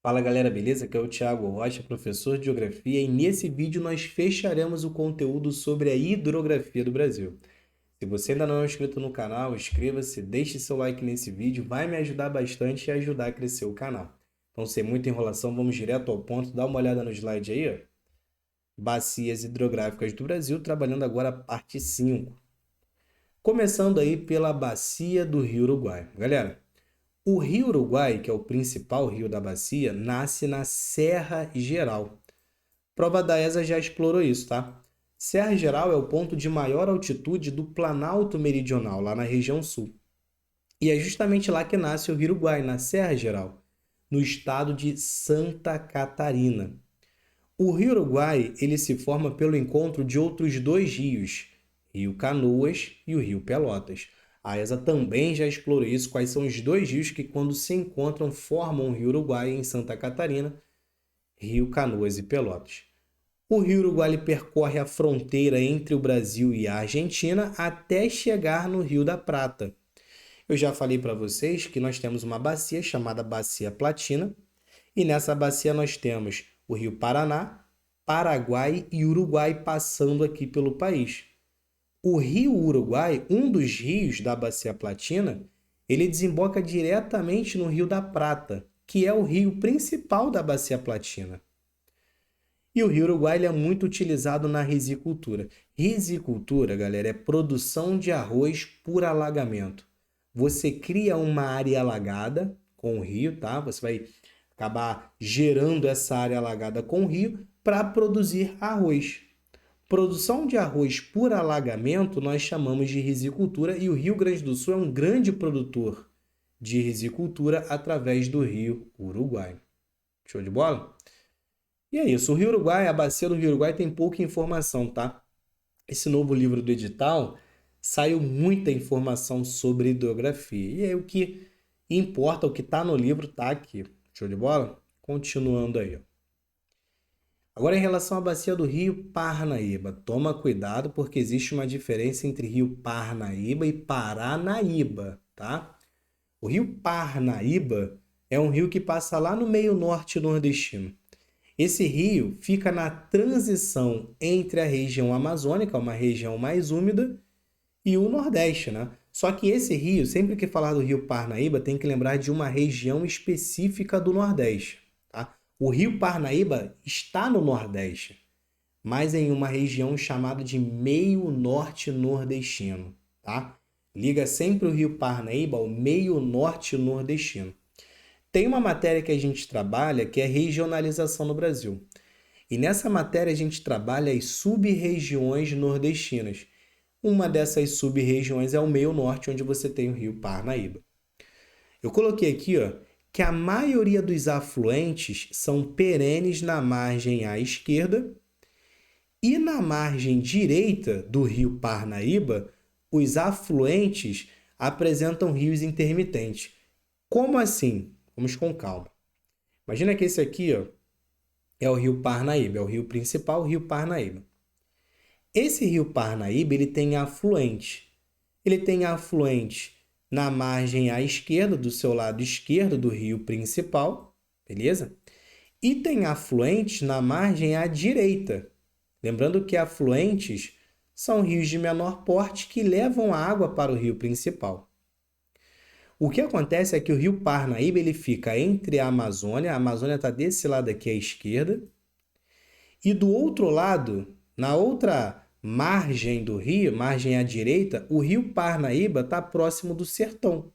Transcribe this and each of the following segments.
Fala galera, beleza? Aqui é o Thiago Rocha, professor de Geografia, e nesse vídeo nós fecharemos o conteúdo sobre a hidrografia do Brasil. Se você ainda não é inscrito no canal, inscreva-se, deixe seu like nesse vídeo, vai me ajudar bastante e ajudar a crescer o canal. Então, sem muita enrolação, vamos direto ao ponto, dá uma olhada no slide aí, ó. Bacias hidrográficas do Brasil, trabalhando agora a parte 5. Começando aí pela bacia do Rio Uruguai. Galera, o Rio Uruguai, que é o principal rio da bacia, nasce na Serra Geral. Prova da ESA já explorou isso, tá? Serra Geral é o ponto de maior altitude do Planalto Meridional, lá na região sul. E é justamente lá que nasce o Rio Uruguai, na Serra Geral, no estado de Santa Catarina. O Rio Uruguai, ele se forma pelo encontro de outros dois rios, Rio Canoas e o Rio Pelotas. A ESA também já explorou isso, quais são os dois rios que, quando se encontram, formam o Rio Uruguai em Santa Catarina, Rio Canoas e Pelotas. O Rio Uruguai percorre a fronteira entre o Brasil e a Argentina até chegar no Rio da Prata. Eu já falei para vocês que nós temos uma bacia chamada Bacia Platina, e nessa bacia nós temos o Rio Paraná, Paraguai e Uruguai passando aqui pelo país. O Rio Uruguai, um dos rios da Bacia Platina, ele desemboca diretamente no Rio da Prata, que é o rio principal da Bacia Platina. E o rio Uruguai ele é muito utilizado na risicultura. Risicultura, galera, é produção de arroz por alagamento. Você cria uma área alagada com o rio, tá? Você vai acabar gerando essa área alagada com o rio para produzir arroz. Produção de arroz por alagamento nós chamamos de risicultura e o Rio Grande do Sul é um grande produtor de risicultura através do rio Uruguai. Show de bola? E é isso. O Rio Uruguai, a bacia do Rio Uruguai tem pouca informação, tá? Esse novo livro do edital saiu muita informação sobre hidrografia. E aí o que importa, o que está no livro, está aqui. Show de bola? Continuando aí, ó. Agora, em relação à bacia do Rio Parnaíba, toma cuidado porque existe uma diferença entre Rio Parnaíba e Paranaíba, tá? O Rio Parnaíba é um rio que passa lá no meio norte nordestino. Esse rio fica na transição entre a região amazônica, uma região mais úmida, e o Nordeste, né? Só que esse rio, sempre que falar do Rio Parnaíba, tem que lembrar de uma região específica do Nordeste, tá? O Rio Parnaíba está no Nordeste, mas em uma região chamada de Meio Norte Nordestino, tá? Liga sempre o Rio Parnaíba ao Meio Norte Nordestino. Tem uma matéria que a gente trabalha que é regionalização no Brasil. E nessa matéria a gente trabalha as sub-regiões nordestinas. Uma dessas sub-regiões é o meio norte, onde você tem o rio Parnaíba. Eu coloquei aqui, ó, que a maioria dos afluentes são perenes na margem à esquerda e na margem direita do rio Parnaíba, os afluentes apresentam rios intermitentes. Como assim? Vamos com calma. Imagina que esse aqui, ó, é o rio Parnaíba, é o rio principal, o rio Parnaíba. Esse rio Parnaíba ele tem afluente. Ele tem afluente na margem à esquerda, do seu lado esquerdo do rio principal, beleza? E tem afluentes na margem à direita. Lembrando que afluentes são rios de menor porte que levam a água para o rio principal. O que acontece é que o rio Parnaíba ele fica entre a Amazônia está desse lado aqui à esquerda, e do outro lado, na outra margem do rio, margem à direita, o rio Parnaíba está próximo do sertão.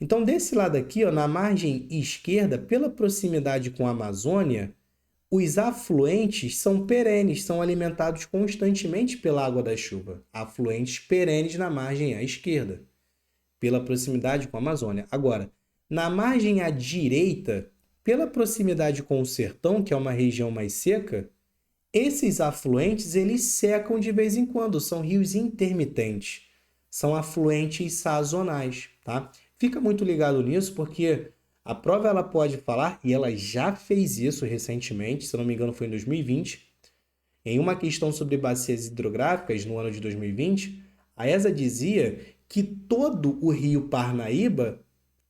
Então, desse lado aqui, ó, na margem esquerda, pela proximidade com a Amazônia, os afluentes são perenes, são alimentados constantemente pela água da chuva. Afluentes perenes na margem à esquerda, pela proximidade com a Amazônia. Agora, na margem à direita, pela proximidade com o sertão, que é uma região mais seca, esses afluentes eles secam de vez em quando, são rios intermitentes, são afluentes sazonais, tá? Fica muito ligado nisso porque a prova ela pode falar, e ela já fez isso recentemente, se não me engano foi em 2020, em uma questão sobre bacias hidrográficas no ano de 2020, a ESA dizia que todo o rio Parnaíba,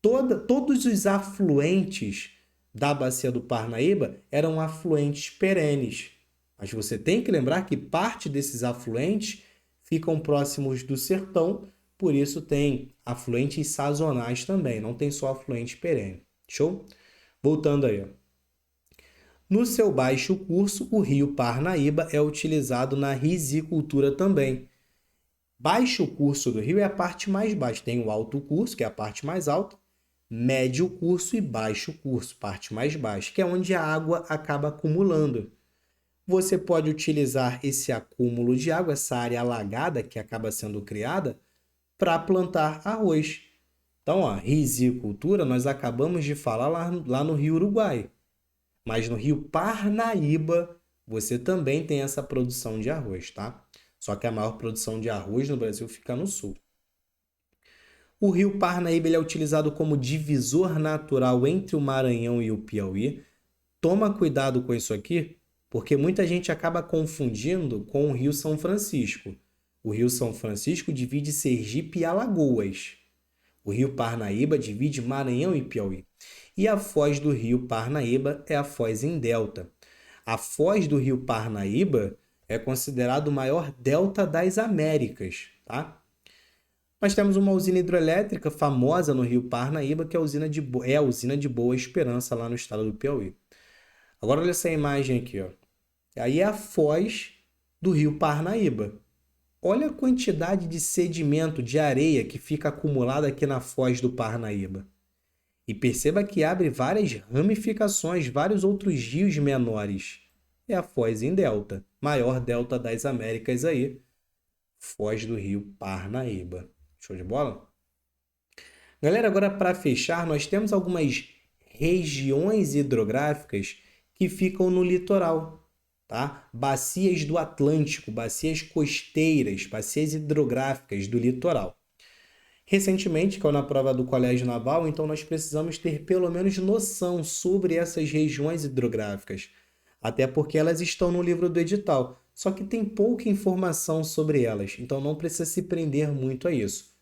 todos os afluentes da bacia do Parnaíba eram afluentes perenes. Mas você tem que lembrar que parte desses afluentes ficam próximos do sertão, por isso tem afluentes sazonais também, não tem só afluente perene. Show? Voltando aí, ó. No seu baixo curso, o rio Parnaíba é utilizado na risicultura também. Baixo curso do rio é a parte mais baixa. Tem o alto curso, que é a parte mais alta, médio curso e baixo curso, parte mais baixa, que é onde a água acaba acumulando. Você pode utilizar esse acúmulo de água, essa área alagada que acaba sendo criada, para plantar arroz. Então, ó, risicultura, nós acabamos de falar lá no Rio Uruguai. Mas no Rio Parnaíba, você também tem essa produção de arroz, tá? Só que a maior produção de arroz no Brasil fica no sul. O Rio Parnaíba ele é utilizado como divisor natural entre o Maranhão e o Piauí. Toma cuidado com isso aqui, porque muita gente acaba confundindo com o Rio São Francisco. O Rio São Francisco divide Sergipe e Alagoas. O Rio Parnaíba divide Maranhão e Piauí. E a foz do Rio Parnaíba é a foz em delta. A foz do Rio Parnaíba é considerado o maior delta das Américas, tá? Nós temos uma usina hidrelétrica famosa no Rio Parnaíba, que é a usina de Boa Esperança, lá no estado do Piauí. Agora olha essa imagem aqui, ó. Aí é a foz do Rio Parnaíba. Olha a quantidade de sedimento, de areia que fica acumulada aqui na foz do Parnaíba. E perceba que abre várias ramificações, vários outros rios menores. É a foz em delta, maior delta das Américas aí, foz do Rio Parnaíba. Show de bola? Galera, agora para fechar, nós temos algumas regiões hidrográficas que ficam no litoral, tá? Bacias do Atlântico, bacias costeiras, bacias hidrográficas do litoral. Recentemente, caiu na prova do Colégio Naval, então nós precisamos ter pelo menos noção sobre essas regiões hidrográficas, até porque elas estão no livro do edital, só que tem pouca informação sobre elas, então não precisa se prender muito a isso.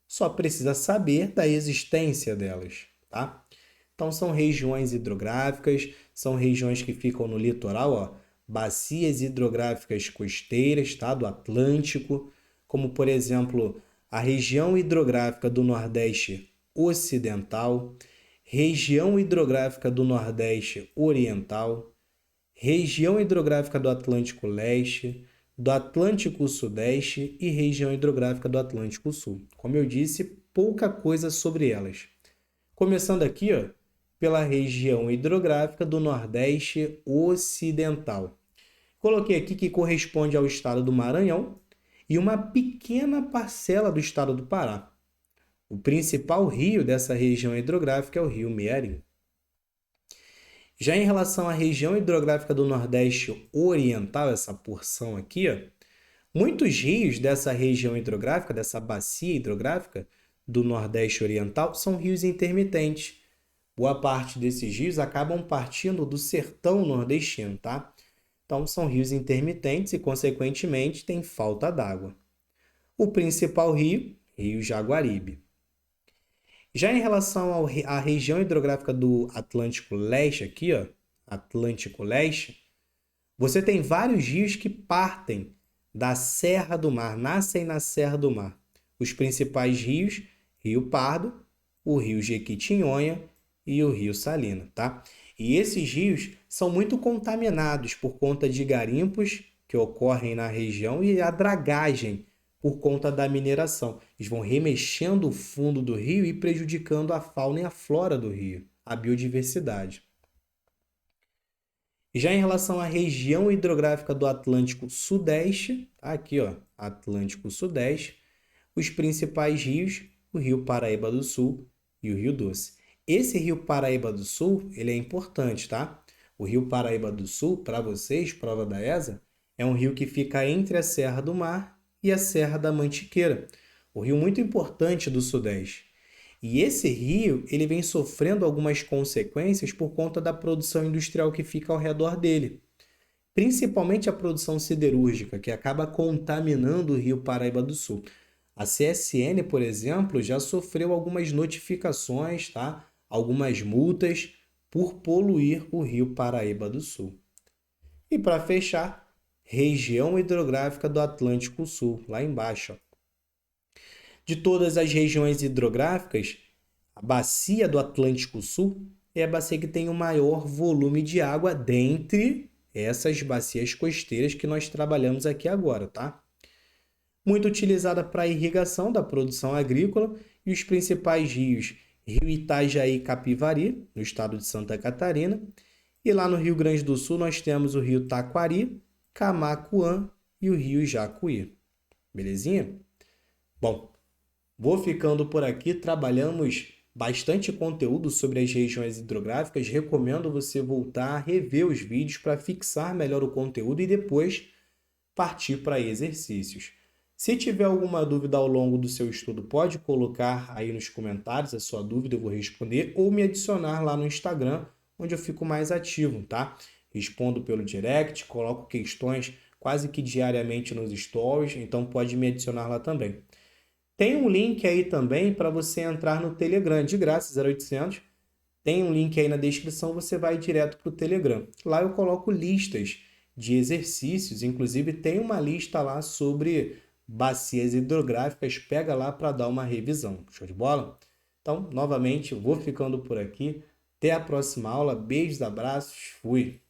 Só precisa saber da existência delas, tá? Então são regiões hidrográficas, são regiões que ficam no litoral, ó, bacias hidrográficas costeiras, tá? Do Atlântico, como por exemplo, a região hidrográfica do Nordeste Ocidental, região hidrográfica do Nordeste Oriental, região hidrográfica do Atlântico Leste, do Atlântico Sudeste e região hidrográfica do Atlântico Sul. Como eu disse, pouca coisa sobre elas. Começando aqui, ó, pela região hidrográfica do Nordeste Ocidental. Coloquei aqui que corresponde ao estado do Maranhão e uma pequena parcela do estado do Pará. O principal rio dessa região hidrográfica é o rio Mearim. Já em relação à região hidrográfica do Nordeste Oriental, essa porção aqui, ó, muitos rios dessa região hidrográfica, dessa bacia hidrográfica do Nordeste Oriental, são rios intermitentes. Boa parte desses rios acabam partindo do sertão nordestino, tá? Então, são rios intermitentes e, consequentemente, tem falta d'água. O principal rio, Rio Jaguaribe. Já em relação à região hidrográfica do Atlântico Leste, aqui, ó, Atlântico Leste, você tem vários rios que partem da Serra do Mar, nascem na Serra do Mar. Os principais rios, Rio Pardo, o Rio Jequitinhonha e o Rio Salina, tá? E esses rios são muito contaminados por conta de garimpos que ocorrem na região e a dragagem por conta da mineração. Eles vão remexendo o fundo do rio e prejudicando a fauna e a flora do rio, a biodiversidade. Já em relação à região hidrográfica do Atlântico Sudeste, aqui ó, Atlântico Sudeste, os principais rios, o Rio Paraíba do Sul e o Rio Doce. Esse Rio Paraíba do Sul, ele é importante, tá? O Rio Paraíba do Sul, para vocês, prova da ESA, é um rio que fica entre a Serra do Mar e a Serra da Mantiqueira, um rio muito importante do Sudeste. E esse rio, ele vem sofrendo algumas consequências por conta da produção industrial que fica ao redor dele. Principalmente a produção siderúrgica, que acaba contaminando o Rio Paraíba do Sul. A CSN, por exemplo, já sofreu algumas notificações, tá? Algumas multas por poluir o Rio Paraíba do Sul. E para fechar, região hidrográfica do Atlântico Sul, lá embaixo. De todas as regiões hidrográficas, a bacia do Atlântico Sul é a bacia que tem o maior volume de água dentre essas bacias costeiras que nós trabalhamos aqui agora, tá? Muito utilizada para a irrigação da produção agrícola e os principais rios, Rio Itajaí e Capivari, no estado de Santa Catarina, e lá no Rio Grande do Sul nós temos o Rio Taquari, Camaquã e o Rio Jacuí. Belezinha? Bom, vou ficando por aqui, trabalhamos bastante conteúdo sobre as regiões hidrográficas, recomendo você voltar a rever os vídeos para fixar melhor o conteúdo e depois partir para exercícios. Se tiver alguma dúvida ao longo do seu estudo, pode colocar aí nos comentários a sua dúvida, eu vou responder, ou me adicionar lá no Instagram, onde eu fico mais ativo, tá? Respondo pelo direct, coloco questões quase que diariamente nos stories, então pode me adicionar lá também. Tem um link aí também para você entrar no Telegram, de graça, 0800. Tem um link aí na descrição, você vai direto para o Telegram. Lá eu coloco listas de exercícios, inclusive tem uma lista lá sobre bacias hidrográficas, pega lá para dar uma revisão. Show de bola? Então, novamente, vou ficando por aqui. Até a próxima aula. Beijos, abraços, fui!